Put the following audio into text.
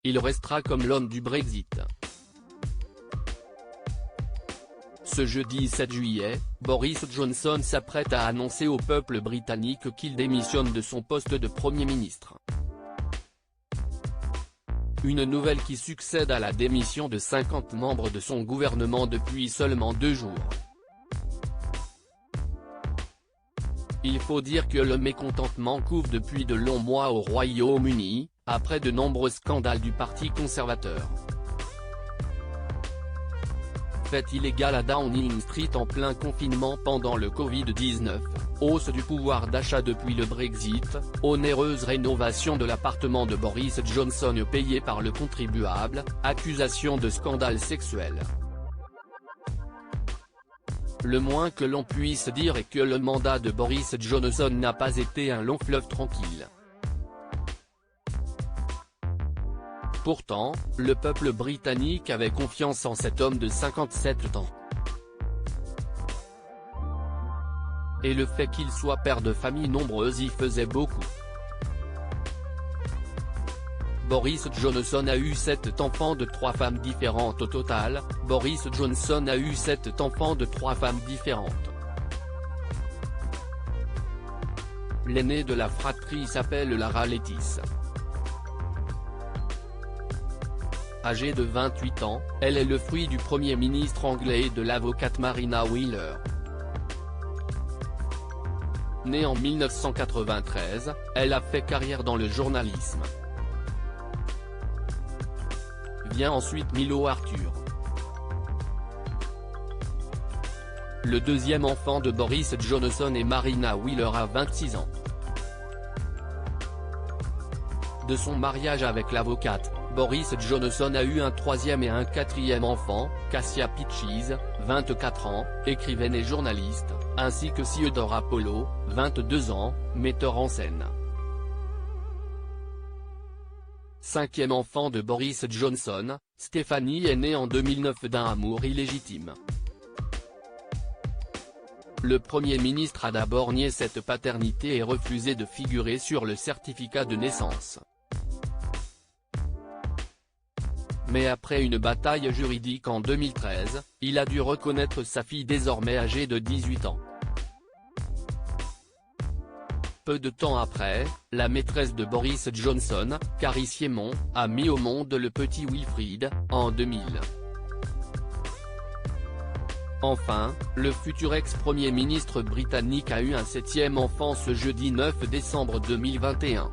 il restera comme l'homme du Brexit. Ce jeudi 7 juillet, Boris Johnson s'apprête à annoncer au peuple britannique qu'il démissionne de son poste de Premier ministre. Une nouvelle qui succède à la démission de 50 membres de son gouvernement depuis seulement 2 jours. Il faut dire que le mécontentement couve depuis de longs mois au Royaume-Uni, après de nombreux scandales du Parti conservateur. Fête illégale à Downing Street en plein confinement pendant le Covid-19, hausse du pouvoir d'achat depuis le Brexit, onéreuse rénovation de l'appartement de Boris Johnson payé par le contribuable, accusation de scandale sexuel. Le moins que l'on puisse dire est que le mandat de Boris Johnson n'a pas été un long fleuve tranquille. Pourtant, le peuple britannique avait confiance en cet homme de 57 ans. Et le fait qu'il soit père de famille nombreuse y faisait beaucoup. Boris Johnson a eu 7 enfants de 3 femmes différentes au total. Boris Johnson a eu 7 enfants de 3 femmes différentes. L'aînée de la fratrie s'appelle Lara Lettice. Âgée de 28 ans, elle est le fruit du Premier ministre anglais et de l'avocate Marina Wheeler. Née en 1993, elle a fait carrière dans le journalisme. Vient ensuite Milo Arthur. Le deuxième enfant de Boris Johnson et Marina Wheeler a 26 ans. De son mariage avec l'avocate, Boris Johnson a eu un troisième et un quatrième enfant, Cassia Peaches, 24 ans, écrivaine et journaliste, ainsi que Theodore Apollo, 22 ans, metteur en scène. Cinquième enfant de Boris Johnson, Stephanie est née en 2009 d'un amour illégitime. Le Premier ministre a d'abord nié cette paternité et refusé de figurer sur le certificat de naissance. Mais après une bataille juridique en 2013, il a dû reconnaître sa fille désormais âgée de 18 ans. Peu de temps après, la maîtresse de Boris Johnson, Carrie Siemon, a mis au monde le petit Wilfried, en 2000. Enfin, le futur ex-premier ministre britannique a eu un 7e enfant ce jeudi 9 décembre 2021.